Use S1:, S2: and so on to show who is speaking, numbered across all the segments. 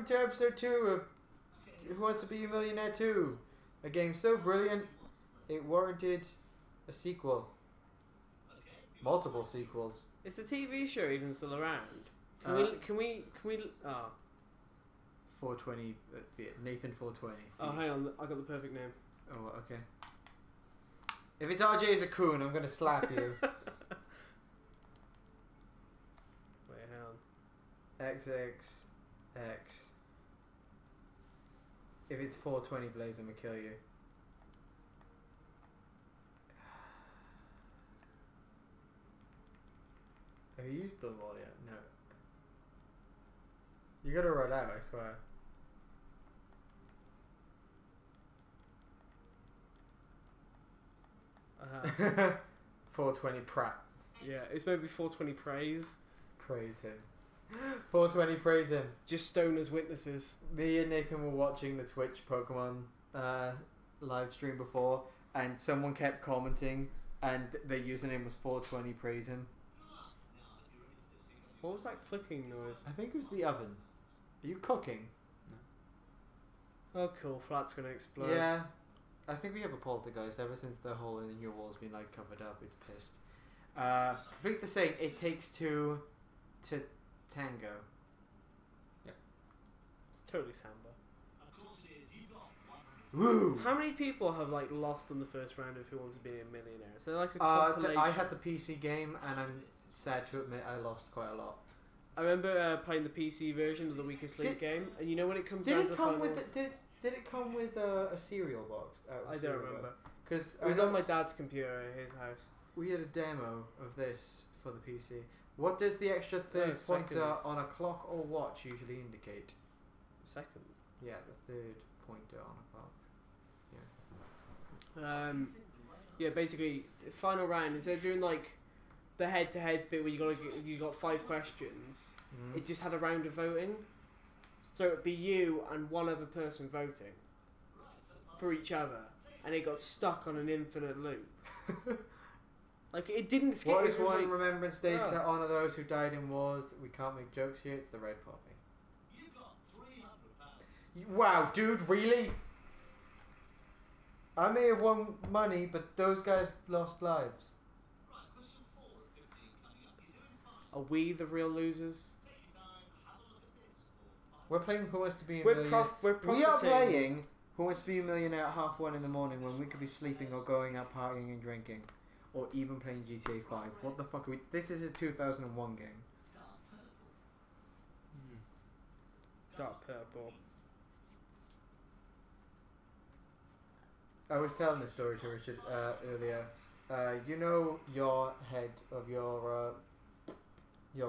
S1: to episode 2 of Who Wants to Be a Millionaire 2. A game so brilliant, it warranted a sequel. Multiple sequels.
S2: Is the TV show even still around? Can we?
S1: 420, Nathan 420.
S2: Oh, hang on, I got the perfect name.
S1: Oh, okay. If it's RJ as a coon, I'm gonna slap you.
S2: Wait, hang on.
S1: XXX. If it's 420 Blaze, I'm gonna kill you. Have you used the wall yet? No. You gotta run out, I swear.
S2: Uh-huh.
S1: 420 Pratt.
S2: Yeah, it's maybe 420 praise.
S1: Praise him. 420 praise him.
S2: Just stoners witnesses.
S1: Me and Nathan were watching the Twitch Pokemon live stream before, and someone kept commenting, and their username was 420 praise him.
S2: What was that clicking noise?
S1: I think it was the oven. Are you cooking?
S2: No. Oh, cool. Flat's gonna explode.
S1: Yeah. I think we have a poltergeist ever since the hole in your wall's been like covered up. It's pissed. Complete the saying. It takes two to tango.
S2: Yeah. It's totally Samba.
S1: Woo!
S2: How many people have like lost in the first round of Who Wants to Be a Millionaire? Is there like a compilation?
S1: I had the PC game, and I'm sad to admit I lost quite a lot.
S2: I remember playing the PC version of the Weakest Link game, and you know when it comes down to the final...
S1: Did it come with a cereal box?
S2: I don't remember.
S1: Because
S2: it was on my dad's computer at his house.
S1: We had a demo of this for the PC. What does the extra third pointer on a clock or watch usually indicate?
S2: Second.
S1: Yeah, the third pointer on a clock.
S2: Yeah. Yeah, basically, final round, instead of doing like the head-to-head bit where you got 5 questions, it just had a round of voting. So it'd be you and one other person voting for each other, and it got stuck on an infinite loop. Like it didn't skip.
S1: What is one Remembrance Day to honour those who died in wars? We can't make jokes here. It's the red poppy.
S3: You got £300.
S1: Wow, dude, really? I may have won money, but those guys lost lives.
S3: Right, question 4 of 15 coming up. You're doing fine.
S2: Are we the real losers?
S3: Take your time, have a look at this.
S1: We're playing Who Wants to Be a Millionaire. We are playing Who Wants to Be a Millionaire at 1:30 in the morning when we could be sleeping or going out partying and drinking. Or even playing GTA 5. What the fuck are we... This is a 2001 game.
S2: Dark purple.
S1: I was telling this story to Richard earlier. You know your head of your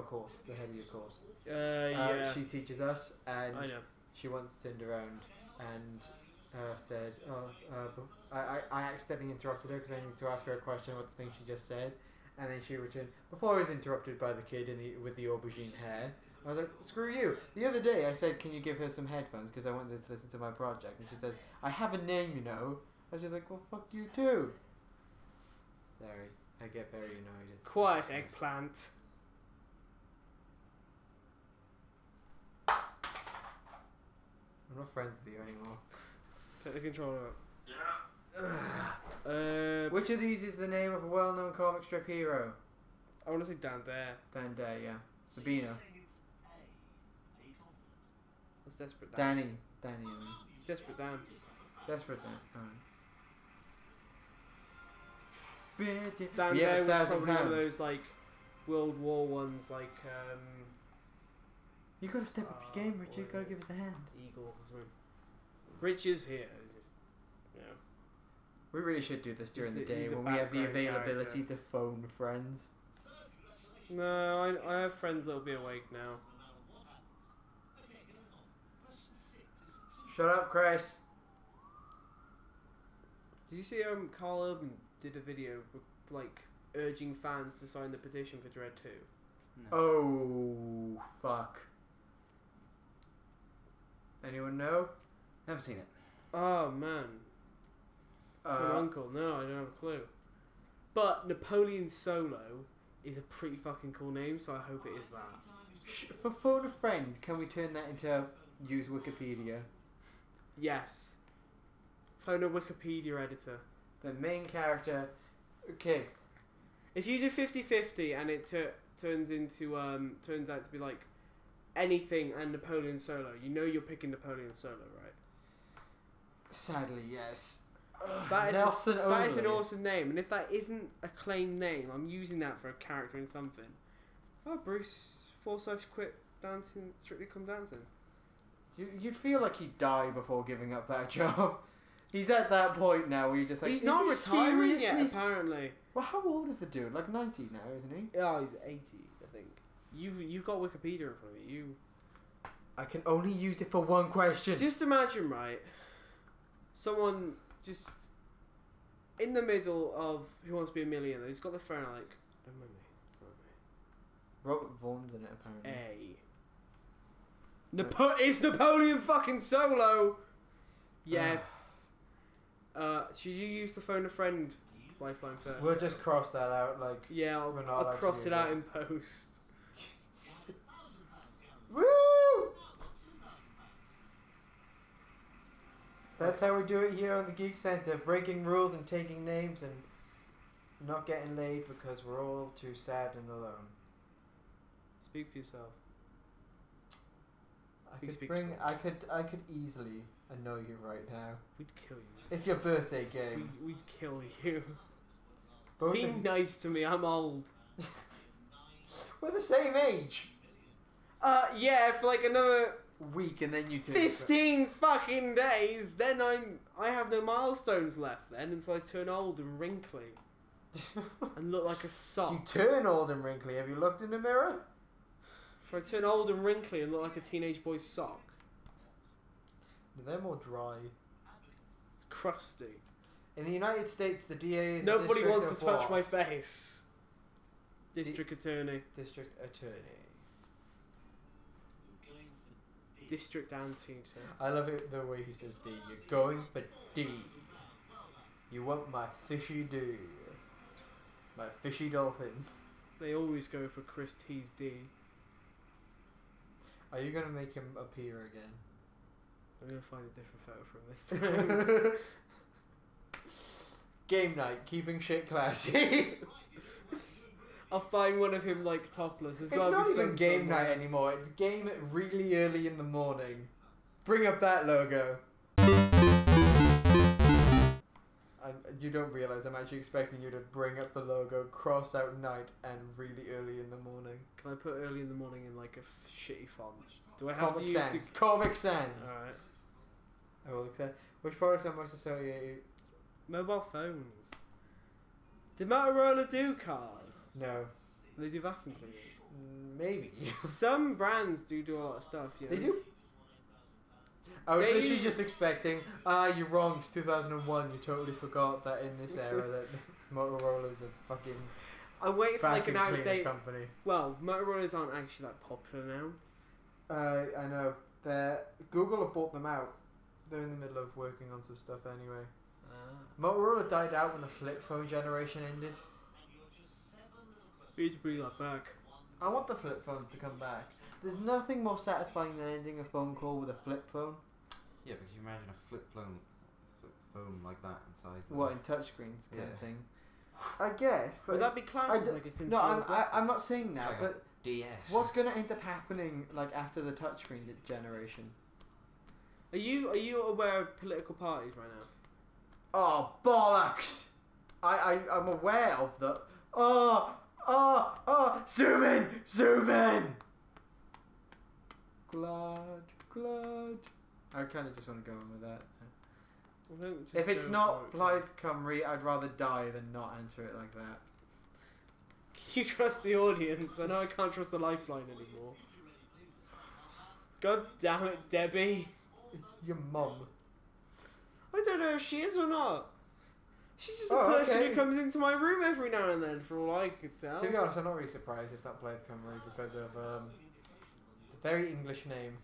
S1: course, the head of your course.
S2: Yeah.
S1: She teaches us, and
S2: I know.
S1: she once turned around and said, I accidentally interrupted her because I needed to ask her a question about the thing she just said, and then she returned. Before I was interrupted by the kid with the aubergine hair, I was like, screw you. The other day I said, can you give her some headphones because I wanted to listen to my project, and she said, I have a name, you know. I was just like, well, fuck you too. Sorry, I get very annoyed.
S2: Quiet, eggplant.
S1: I'm not friends with you anymore.
S2: Take the controller up.
S1: Yeah. Which of these is the name of a well-known comic strip hero?
S2: I want to say Dan Dare.
S1: Dan Dare, yeah. It's the Beano.
S2: That's Desperate Dan.
S1: Danny, I mean.
S2: It's Desperate Dan.
S1: Desperate Dan. Alright.
S2: Dan Dare was probably one of those like World War ones, like
S1: you gotta step up your game, Richard. You gotta give us a hand.
S2: Eagle or something. Rich is here. It's just, you know.
S1: We really should do this during the day when we have the availability to phone friends.
S2: No, I have friends that'll be awake now.
S1: Shut up, Chris.
S2: Did you see Carl Urban did a video like urging fans to sign the petition for Dread 2?
S1: No. Oh fuck. Anyone know?
S4: Never seen it.
S2: Oh man. For uncle, no, I don't have a clue. But Napoleon Solo is a pretty fucking cool name, so I hope it is that.
S1: For phone a friend, can we turn that into use Wikipedia.
S2: Yes. Phone a Wikipedia editor.
S1: The main character. Okay.
S2: If you do 50-50 and it turns out to be like anything and Napoleon Solo, you know you're picking Napoleon Solo, right?
S1: Sadly, yes.
S2: That is
S1: Nelson
S2: that is an
S1: only.
S2: awesome name, and if that isn't a claimed name, I'm using that for a character in something. Oh, Bruce Forsyth quit dancing, Strictly Come Dancing.
S1: You'd feel like he'd die before giving up that job. He's at that point now where you're just like,
S2: He's
S1: is
S2: not
S1: he
S2: retiring yet,
S1: seriously-
S2: apparently.
S1: Well, how old is the dude? Like 90 now, isn't he?
S2: Oh, he's 80, I think. You've got Wikipedia in front of you.
S1: I can only use it for one question.
S2: Just imagine, right? Someone just in the middle of Who Wants to Be a Millionaire. He's got the phone like, don't mind me.
S1: Robert Vaughn's in it, apparently.
S2: It's Napoleon fucking Solo. Yes. Should you use the phone a friend lifeline first?
S1: We'll just cross that out, like...
S2: Yeah,
S1: we're not
S2: I'll
S1: allowed to
S2: cross
S1: use
S2: it out
S1: that.
S2: in post.
S1: Woo! That's how we do it here on the Geek Center, breaking rules and taking names and not getting laid because we're all too sad and alone.
S2: Speak for yourself.
S1: I
S2: He
S1: could
S2: speaks
S1: bring.
S2: for
S1: I could easily annoy you right now.
S2: We'd kill you.
S1: It's your birthday game.
S2: We'd kill you.
S1: Both
S2: Be
S1: of you-
S2: nice to me, I'm old.
S1: We're the same age.
S2: Yeah, for like another
S1: Week and then you turn.
S2: 15 fucking days, then I have no milestones left then until I turn old and wrinkly and look like a sock.
S1: You turn old and wrinkly. Have you looked in the mirror?
S2: If I turn old and wrinkly and look like a teenage boy's sock,
S1: They're more dry.
S2: crusty.
S1: In the United States, the DA is
S2: Nobody
S1: a district
S2: wants to
S1: of
S2: touch
S1: what?
S2: my face. District Attorney.
S1: District Attorney.
S2: District Anteater.
S1: I love it the way he says D. You're going for D. You want my fishy D. My fishy dolphin.
S2: They always go for Chris T's D.
S1: Are you going to make him appear again?
S2: I'm going to find a different photo from this time.
S1: Game night, keeping shit classy.
S2: I'll find one of him like topless. There's
S1: It's
S2: gotta
S1: not
S2: be
S1: even
S2: some
S1: game
S2: somewhere.
S1: night anymore. It's game really early in the morning. Bring up that logo. You don't realise I'm actually expecting you to bring up the logo, cross out night, and really early in the morning.
S2: Can I put early in the morning in like a shitty font? Do I have
S1: Comic
S2: to use
S1: Sans. Comic Sans.
S2: Alright.
S1: I will accept. Which products are most associated?
S2: Mobile phones. Did Motorola do cars?
S1: No.
S2: They do vacuum cleaners.
S1: Maybe.
S2: Some brands do a lot of stuff, yeah.
S1: They do. I was
S2: They-
S1: literally just expecting, you're wrong, it's 2001, you totally forgot that in this era that Motorola's a fucking
S2: I'm waiting for like
S1: vacuum
S2: an
S1: cleaner
S2: outdate.
S1: company.
S2: Well, Motorola's aren't actually that popular now.
S1: I know. Google have bought them out. They're in the middle of working on some stuff anyway. Motorola died out when the flip phone generation ended.
S2: We need to bring that back.
S1: I want the flip phones to come back. There's nothing more satisfying than ending a phone call with a flip phone.
S4: Yeah, but can you imagine a flip phone like that in size?
S1: What, in touchscreens kind of
S4: Yeah.
S1: thing? I guess, but...
S2: Would that be classed as
S1: d-
S2: like a consumer?
S1: no,
S2: black-
S1: I'm not saying that,
S4: It's like a
S1: but
S4: DS.
S1: what's going to end up happening like after the touchscreen generation?
S2: Are you aware of political parties right now?
S1: Oh, bollocks! I'm aware of the... Zoom in! Zoom in! Glad. I kind of just want to go in with that.
S2: I don't just
S1: If it's
S2: go
S1: not
S2: for it.
S1: Blythe Cymru, I'd rather die than not answer it like that.
S2: Can you trust the audience? I know I can't trust the lifeline anymore. God damn it, Debbie.
S1: It's your mum.
S2: I don't know if she is or not. She's just a
S1: Oh,
S2: person
S1: okay.
S2: who comes into my room every now and then, for all I could tell.
S1: To be honest, I'm not really surprised it's not Blythe Cymru because of it's a very English name,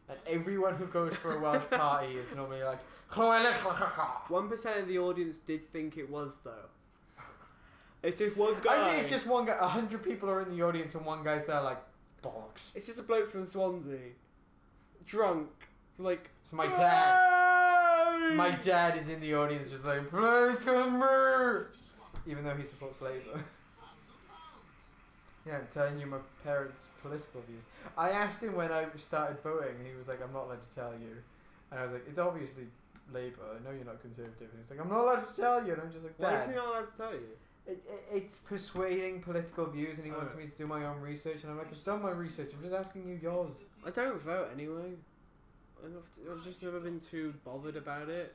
S1: and everyone who goes for a Welsh party is normally like.
S2: 1% of the audience did think it was, though. It's just one guy.
S1: I mean, it's just one guy. 100 people are in the audience, and one guy's there like bollocks.
S2: It's just a bloke from Swansea. drunk. It's like
S1: So my dad is in the audience just like, play Camber! Even though he supports Labour. Yeah, I'm telling you my parents' political views. I asked him when I started voting, and he was like, I'm not allowed to tell you. And I was like, it's obviously Labour. I know you're not Conservative. And he's like, I'm not allowed to tell you. And I'm just like, Dad.
S2: Why is he not allowed to tell you?
S1: It's persuading political views, and he wants me to do my own research. And I'm like, I've done my research. I'm just asking you yours.
S2: I don't vote anyway. I've just never been too bothered about it.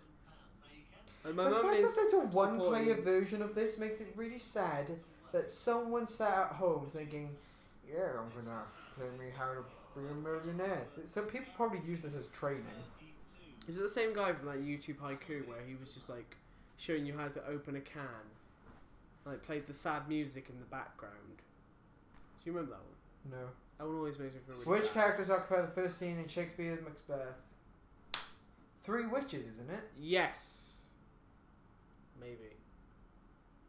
S2: And my
S1: The
S2: mum
S1: fact
S2: is
S1: that there's a one-player
S2: supporting-
S1: version of this makes it really sad that someone sat at home thinking, yeah, I'm gonna play me how to be a millionaire. So people probably use this as training.
S2: Is it the same guy from that YouTube haiku where he was just like showing you how to open a can? Like played the sad music in the background. Do you remember that one?
S1: No.
S2: That one always makes me feel really
S1: Which
S2: sad.
S1: characters occupy the first scene in Shakespeare's Macbeth? 3 witches, isn't it?
S2: Yes. Maybe.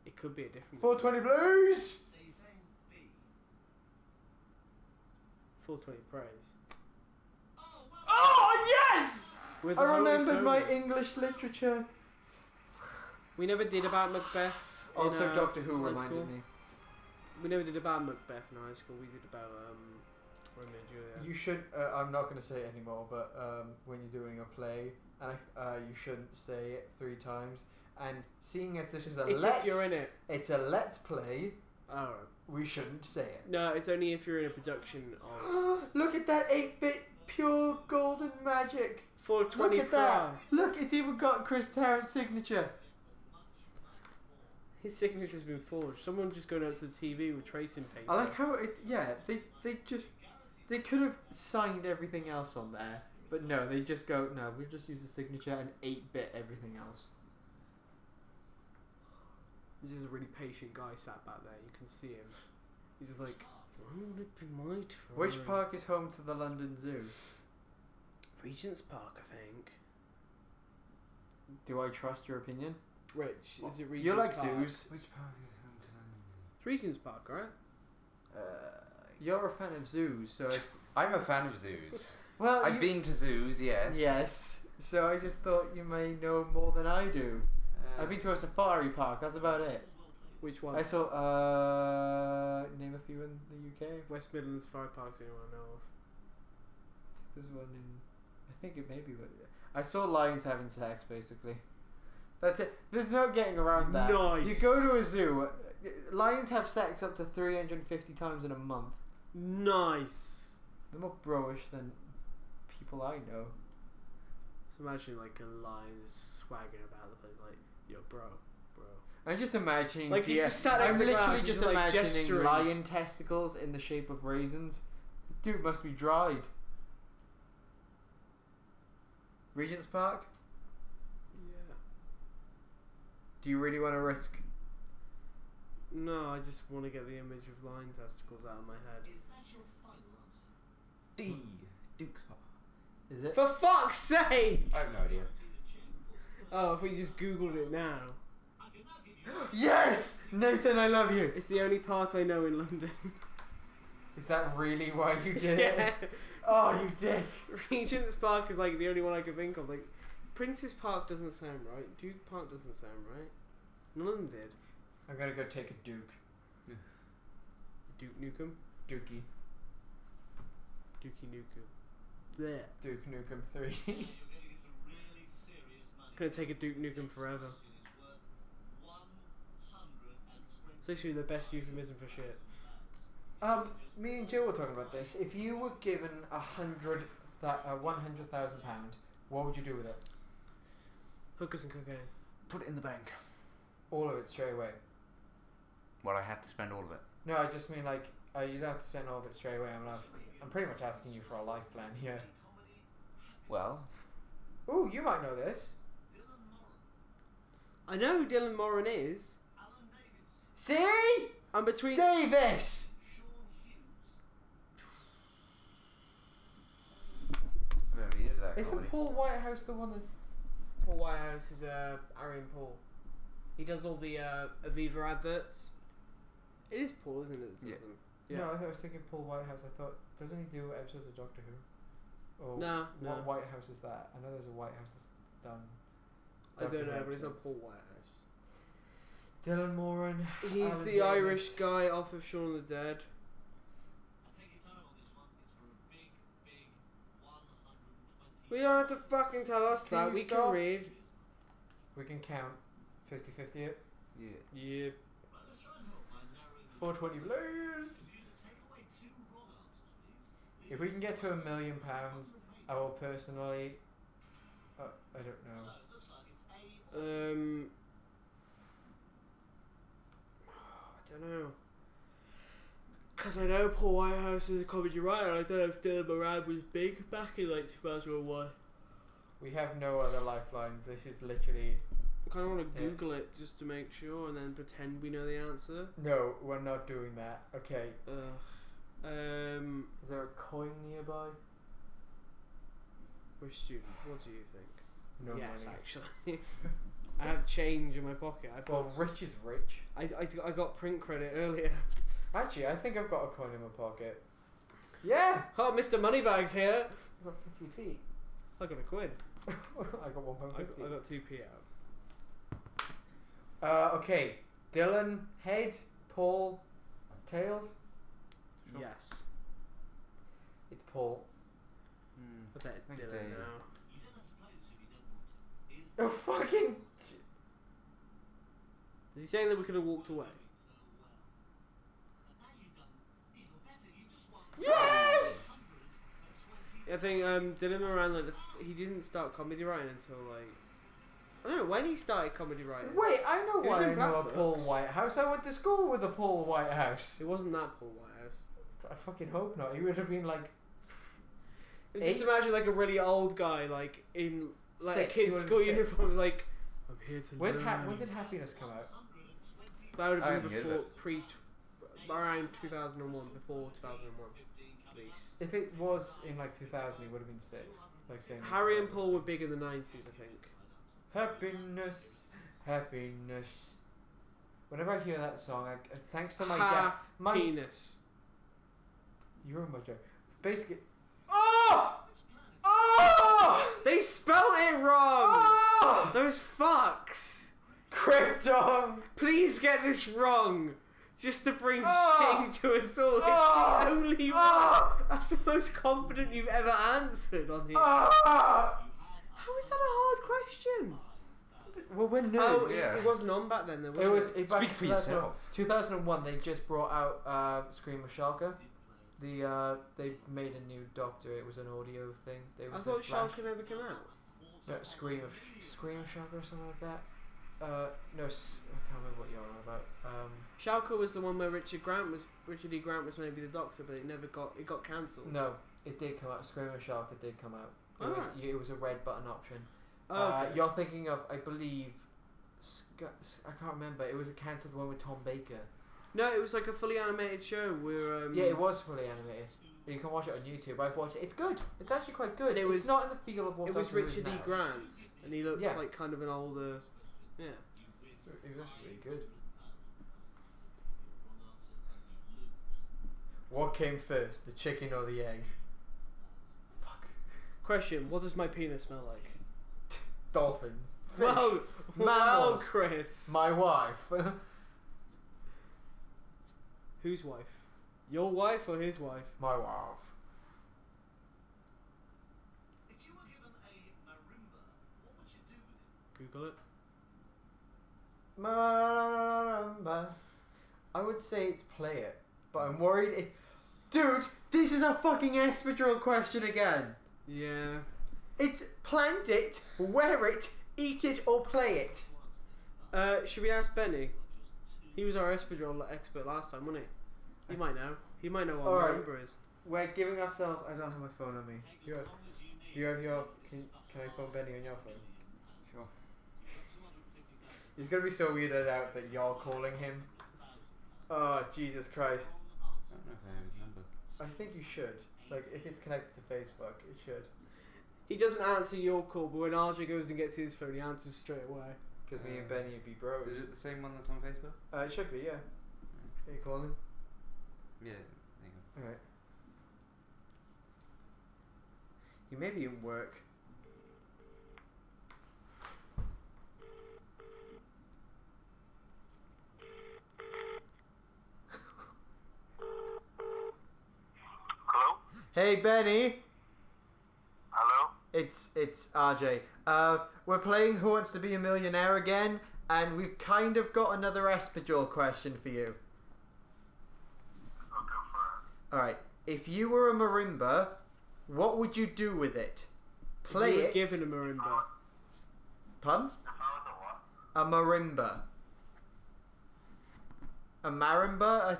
S2: It could be a different
S1: 420 Blues!
S2: 420 Praise.
S1: Oh, yes!
S2: With
S1: I
S2: the Holy
S1: remembered my
S2: Stones.
S1: English literature.
S2: We never did about Macbeth.
S1: Also,
S2: in,
S1: Doctor Who
S2: high
S1: reminded
S2: school.
S1: me.
S2: We never did about Macbeth in high school. We did about Romeo and Juliet.
S1: You should, I'm not going to say it anymore, but when you're doing a play, and you shouldn't say it 3 times. And seeing as this is a
S2: It's if you're in it.
S1: it's a let's play,
S2: Oh.
S1: we shouldn't say it.
S2: No, it's only if you're in a production of
S1: Look at that 8-bit pure golden magic.
S2: 420
S1: Look at that.
S2: Prague.
S1: Look, it's even got Chris Tarrant's signature.
S2: His signature's been forged. Someone just going up to the TV with tracing paper.
S1: I like how they could have signed everything else on there, but no, they just go, no, we'll just use the signature and 8-bit everything else.
S2: This is a really patient guy sat back there. You can see him. He's just like, won't it be my turn?
S1: Which park is home to the London Zoo?
S2: Regent's Park, I think.
S1: Do I trust your opinion?
S2: Rich, is it Regent's
S1: You like
S2: Park?
S1: zoos.
S4: Which park is home to London?
S2: It's Regent's Park, right?
S1: You're a fan of zoos, so
S4: I'm a fan of zoos.
S1: well,
S4: I've been to zoos, yes.
S1: Yes, so I just thought you may know more than I do. I've been to a safari park. That's about it.
S2: Which one?
S1: I saw name a few in the UK.
S2: West Midlands Safari Park's the only one I know of.
S1: There's one in. I think it may be. I saw lions having sex. Basically, that's it. There's no getting around that.
S2: Nice.
S1: You go to a zoo. Lions have sex up to 350 times in a month.
S2: Nice.
S1: They're more bro-ish than people I know.
S2: So imagine like a lion is swagging about the place like, yo, bro.
S1: I'm just imagining.
S2: Like, he's just sat next
S1: I'm
S2: to the
S1: literally
S2: glass,
S1: just
S2: he's, like,
S1: imagining
S2: gesturing.
S1: lion testicles in the shape of raisins. Dude must be dried. Regent's Park.
S2: Yeah.
S1: Do you really want to risk?
S2: No, I just want to get the image of lion testicles out of my head.
S3: Is that your final answer?
S4: D. Duke's Park.
S1: Is it?
S2: For fuck's sake!
S4: I have no idea.
S2: Oh, if we just googled it now.
S1: Yes, Nathan, I love you.
S2: It's the only park I know in London.
S1: Is that really why you did
S2: Yeah.
S1: it? Oh, you dick.
S2: Regent's Park is like the only one I can think of. Like, Prince's Park doesn't sound right. Duke Park doesn't sound right. None of them did.
S1: I'm gonna go take a Duke.
S2: Duke Nukem?
S1: Dookie.
S2: Dookie Nukem. There.
S1: Duke Nukem 3.
S2: Gonna take a Duke Nukem forever. It's literally the best euphemism for shit.
S1: Me and Joe were talking about this. If you were given £100,000, what would you do with it?
S2: Hookers and cocaine.
S4: Put it in the bank.
S1: All of it straight away.
S4: Well, I had to spend all of it.
S1: No, I just mean like you'd have to spend all of it straight away. I'm pretty much asking you for a life plan here.
S4: Well,
S1: Ooh, you might know this.
S2: I know who Dylan Moran is.
S1: See?
S2: I'm between.
S1: Davis!
S4: where he did that
S1: Isn't
S4: comedy.
S1: Paul Whitehouse the one that...
S2: Paul Whitehouse is Arian Paul. He does all the Aviva adverts. It is Paul, isn't it?
S4: Yeah.
S1: No, I was thinking Paul Whitehouse. I thought, doesn't he do episodes of Doctor Who? Or
S2: No, no.
S1: what White House is that? I know there's a White House that's done.
S2: I don't know, but it's not
S1: documentaries.
S2: Paul Whitehouse.
S1: Dylan Moran.
S2: He's
S1: Alan
S2: the
S1: Davis.
S2: Irish guy off of Shaun of the Dead.
S3: I take your time on this one. It's for a big, big 120.
S2: We don't have to fucking tell us
S1: Can
S2: that.
S1: you
S2: We
S1: stop?
S2: can read.
S1: We can count 50-50 it.
S4: Yeah.
S2: Yeah.
S3: Right, let's try and help by narrowing the
S1: 420 Blues.
S3: Take away 2 wrong answers, please.
S1: If we can get to £1 million, I will personally. I don't know.
S3: So, it looks like it's A.
S2: I don't know. Because I know Paul Whitehouse is a comedy writer. I don't know if Dylan Moran was big back in like 2001.
S1: We have no other lifelines. This is literally.
S2: I kind of want to
S1: Yeah.
S2: Google it just to make sure and then pretend we know the answer.
S1: No, we're not doing that. Okay.
S2: Is
S1: Is there a coin nearby?
S2: we're students. What do you think?
S1: No
S2: yes,
S1: money.
S2: actually. I have change in my pocket.
S1: Well, rich is rich.
S2: I got print credit earlier.
S1: Actually, I think I've got a coin in my pocket. Yeah!
S2: Oh, Mr. Moneybags here.
S1: I got 50p.
S2: I got a quid.
S1: I got £1.50.
S2: I got 2p out.
S1: Okay. Dylan, head. Paul, tails. Sure.
S2: Yes.
S1: It's Paul.
S2: I bet it's
S4: Think
S2: Dylan
S4: Dave.
S2: now.
S3: You don't have to play this if you don't want to. Here's
S1: Oh, fucking.
S2: Is he saying that we could have walked away?
S3: so well. And now you've done even better. You just won.
S1: Yes!
S2: I think Dylan Moran, like he didn't start comedy writing until like I don't know when he started comedy writing.
S1: Wait, I know
S2: He was
S1: why
S2: in
S1: I
S2: Black
S1: know a Paul
S2: Books.
S1: Whitehouse. I went to school with a Paul Whitehouse.
S2: It wasn't that Paul Whitehouse.
S1: I fucking hope not. He would have been like
S2: Just
S1: 8?
S2: imagine like a really old guy like in like
S1: 6,
S2: a kid's
S1: he
S2: school
S1: would've been 6.
S2: uniform like I'm here to
S1: Where's
S2: learn.
S1: when did Happiness come out?
S2: That would
S4: I
S2: have
S4: haven't
S2: been
S4: heard of
S2: before around 2001, before 2001 at least.
S1: If it was in like 2000, he would have been 6. Like saying
S2: Harry and Paul were big in the 90s, I think.
S1: Happiness, happiness. Whenever I hear that song, thanks to my dad, my
S2: Penis.
S1: you ruined my joke. Basically, oh, oh,
S2: They spelled it wrong.
S1: oh,
S2: Those fucks.
S1: Krypton.
S2: Please get this wrong. Just to bring
S1: Oh!
S2: shame to us all. It's
S1: Oh!
S2: the only
S1: Oh!
S2: one. That's the most confident you've ever answered on here.
S1: Ah!
S2: How is that a hard question?
S1: Well, we're nerds.
S2: Oh,
S4: Yeah.
S2: it wasn't on back then, though, was
S1: It
S2: it?
S1: was. It, back
S4: Speak
S1: in
S4: for
S1: 2000
S4: yourself.
S1: 2001, they just brought out Scream of Schalke. They made a new Doctor. It was an audio thing. They
S2: I
S1: was
S2: thought
S1: a Flash.
S2: Schalke never came out.
S1: No, Scream of Schalke or something like that. No, I can't remember what you're on about.
S2: Schalke was the one where Richard E. Grant was maybe the Doctor, but it got cancelled.
S1: No, it did come out. Scream of Schalke did come out.
S2: Alright.
S1: It was a red button option.
S2: Oh, okay.
S1: You're thinking of, I believe, I can't remember. It was a cancelled one with Tom Baker.
S2: No, it was like a fully animated show where
S1: Yeah, it was fully animated. You can watch it on YouTube. I've watched it. It's good. It's actually quite good.
S2: And it
S1: It's
S2: was-
S1: not in the feel of what
S2: it was
S1: Doctor Who is
S2: Richard E.
S1: now.
S2: Grant, and he looked
S1: Yeah.
S2: like kind of an older. Yeah.
S1: It was actually really good. What came first, the chicken or the egg? Fuck.
S2: Question: what does my penis smell like?
S1: Dolphins. Fish.
S2: Whoa, wow,
S1: Mammals.
S2: Chris.
S1: My wife.
S2: Whose wife? Your wife or his wife?
S1: My wife.
S3: If you were given a marimba, what would you do with it?
S2: Google it.
S1: Marimba. I would say it's play it, but I'm worried if... Dude, this is a fucking espadrille question again.
S2: Yeah.
S1: It's plant it, wear it, eat it, or play it.
S2: Should we ask Benny? He was our espadrille expert last time, wasn't he? He might know. He might know what
S1: Alright.
S2: marimba is.
S1: We're giving ourselves... I don't have my phone on me. Do you have your... Can I phone Benny on your phone?
S4: Sure.
S1: He's gonna be so weirded out that you're calling him. Oh, Jesus Christ.
S4: I don't know if I have his number.
S1: I think you should. Like, if it's connected to Facebook, it should.
S2: He doesn't answer your call, but when RJ goes and gets his phone, he answers straight away.
S1: Because me and Benny would be bros.
S4: Is it the same one that's on Facebook?
S1: It should be, yeah. Are you calling him?
S4: Yeah, there you go.
S1: Alright. He may be in work.
S5: Hello?
S1: Hey Benny,
S5: Hello?
S1: it's RJ. We're playing Who Wants to Be a Millionaire again, and we've kind of got another Espajol question for you.
S5: I'll go for it.
S1: Alright, if you were a marimba, what would you do with it? Play
S2: You were
S1: it.
S2: given a marimba.
S1: Pardon?
S5: If I was a what?
S1: A marimba. A marimba?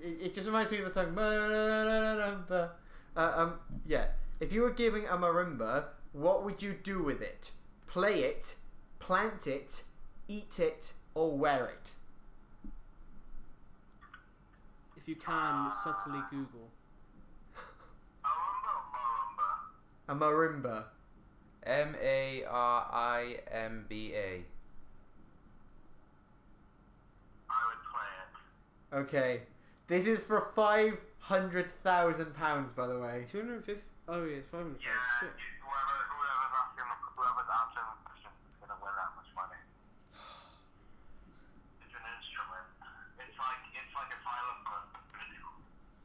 S1: It just reminds me of the song Marimba. Yeah. If you were giving a marimba, what would you do with it? Play it, plant it, eat it, or wear it?
S2: If you can, subtly Google.
S5: Marimba or Marimba?
S1: A marimba.
S4: Marimba.
S5: I would play it.
S1: Okay. This is for £500,000, by the way.
S2: 250. Oh yeah, it's 500.
S5: Yeah,
S2: Shit.
S5: whoever's answering the question is going to win that much money. It's an instrument. It's like a xylophone.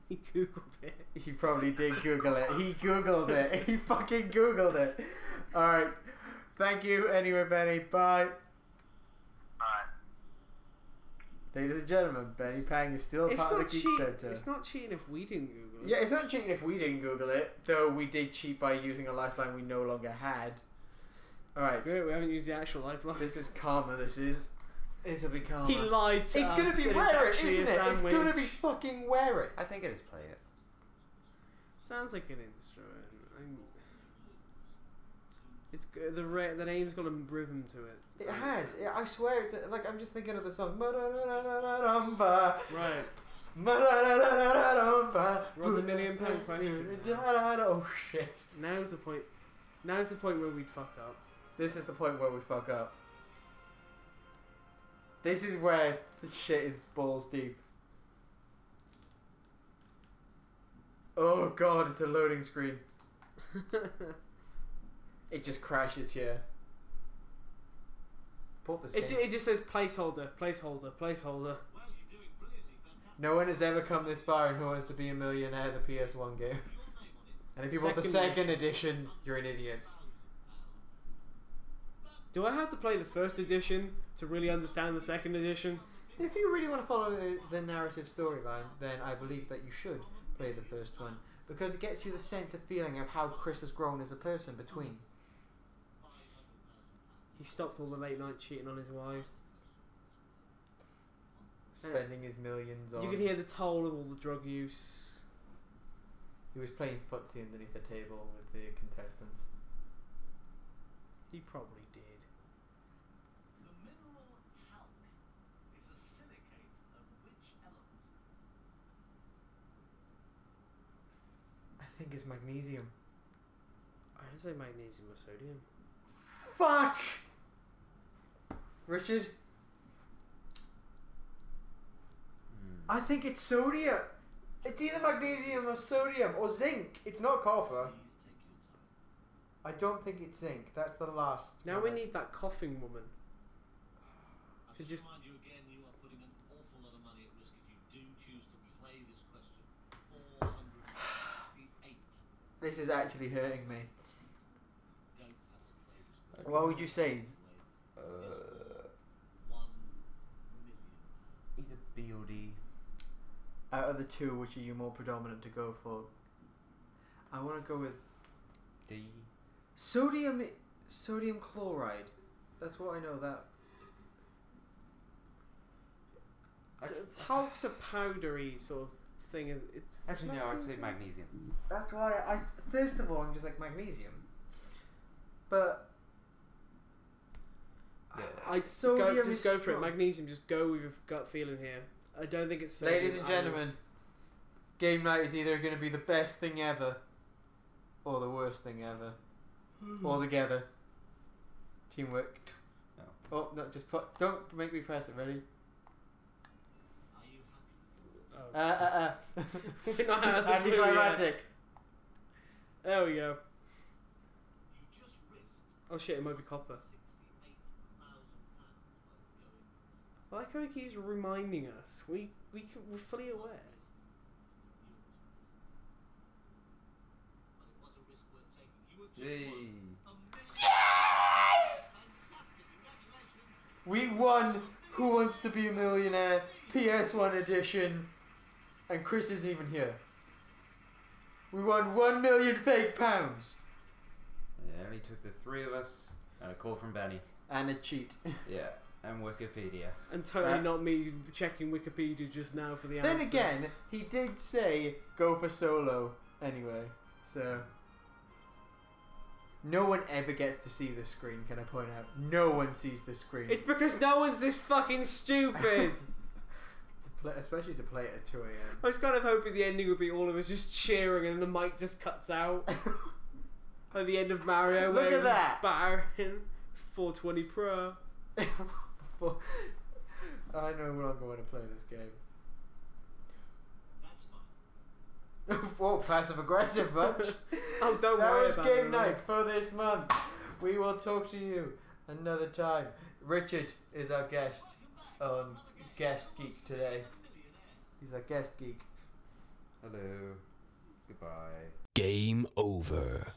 S2: He googled it.
S1: He probably did Google it. He Googled it. He fucking Googled it. Alright. Thank you anyway, Benny. Bye.
S5: Alright.
S1: Ladies and gentlemen, Benny Pang is still part of the Geek Centre.
S2: It's not cheating if we didn't Google it.
S1: Yeah, it's not cheating if we didn't Google it, though we did cheat by using a lifeline we no longer had. Alright.
S2: Great, we haven't used the actual lifeline.
S1: This is karma, this is. It's a big karma.
S2: He lied to
S1: It's
S2: us.
S1: gonna be
S2: and
S1: wear it,
S2: actually
S1: isn't
S2: a
S1: it? It's
S2: sandwich.
S1: gonna be fucking wear it.
S4: I think it is play it.
S2: Sounds like an instrument. It's the name's got a rhythm to it.
S1: It has. I swear, it's like I'm just thinking of the song. Ma-da-da-da-da-da-da-da-da.
S2: Right.
S1: Ma-da-da-da-da-da-da-da.
S2: Well, the £1 million question.
S1: Oh shit.
S2: Now's the point. Now's the point where we'd fuck up.
S1: This is the point where we fuck up. This is where the shit is balls deep. Oh god, it's a loading screen. It just crashes here. Put this game.
S2: It just says placeholder, placeholder, placeholder.
S3: Well, you're doing brilliantly. Fantastic.
S1: No one has ever come this far in Who Wants to Be a Millionaire, the PS1 game.
S3: Your name on it.
S1: And if you bought the second edition, you're an idiot.
S2: Do I have to play the first edition to really understand the second edition?
S1: If you really want to follow the narrative storyline, then I believe that you should play the first one. Because it gets you the sense of feeling of how Chris has grown as a person between.
S2: He stopped all the late night cheating on his wife.
S1: Spending his millions on...
S2: You could hear the toll of all the drug use.
S1: He was playing footsie underneath the table with the contestants.
S2: He probably did.
S3: The mineral talc is a silicate of which element?
S1: I think it's magnesium.
S2: I didn't say magnesium or sodium.
S1: Fuck! Richard? I think it's sodium. It's either magnesium or sodium or zinc. It's not copper.
S3: Please take your time.
S1: I don't think it's zinc. That's the last.
S2: Now we
S1: one.
S2: need that coughing woman.
S3: I
S2: To
S3: just
S2: just-
S3: remind you again, you are putting an awful lot of money at risk if you do choose to play this question. 468.
S1: This is actually hurting me.
S3: Don't have to play this question.
S1: What would you say?
S3: 1 million.
S4: Either B or D.
S1: Out of the two, which are you more predominant to go for? I want to go with
S4: D.
S1: sodium chloride. That's what I know. That
S2: So talc's a powdery sort of thing.
S4: Actually, no, I'd say magnesium.
S1: That's why I. First of all, I'm just like magnesium. But
S4: Yeah.
S1: sodium
S2: Just
S1: is
S2: go for it.
S1: strong.
S2: Magnesium. Just go with your gut feeling here. I don't think it's sodium.
S1: Ladies and gentlemen, game night is either going to be the best thing ever, or the worst thing ever. All together. Teamwork.
S4: No.
S1: Oh no! Just put. Don't make me press it. Ready?
S3: Are you happy?
S2: Oh. We're not out of the blue yet.
S1: Anticlimactic.
S2: There we go. Oh shit, it might be copper. I like how he keeps reminding us. We're fully aware.
S4: Yay!
S1: We won Who Wants to Be a Millionaire PS1 edition, and Chris isn't even here. We won £1 million fake pounds.
S4: It only took the three of us and a call from Benny.
S1: And a cheat.
S4: Yeah, and Wikipedia.
S2: And totally not me checking Wikipedia just now for the answer.
S1: Then again, he did say go for solo anyway, so... No one ever gets to see the screen, can I point out? No one sees the screen.
S2: It's because no one's this fucking stupid!
S1: Especially to play it at 2 a.m.
S2: I was kind of hoping the ending would be all of us just cheering and the mic just cuts out. At the end of Mario,
S1: Look
S2: where
S1: at that!
S2: Battering 420 Pro.
S1: I no longer want to play this game. Whoa, passive aggressive much.
S2: Oh, don't
S1: that
S2: worry
S1: was
S2: about
S1: game
S2: it,
S1: night for this month. We will talk to you another time. Richard is our guest geek today. He's our guest geek.
S4: Hello. Goodbye.
S6: Game over.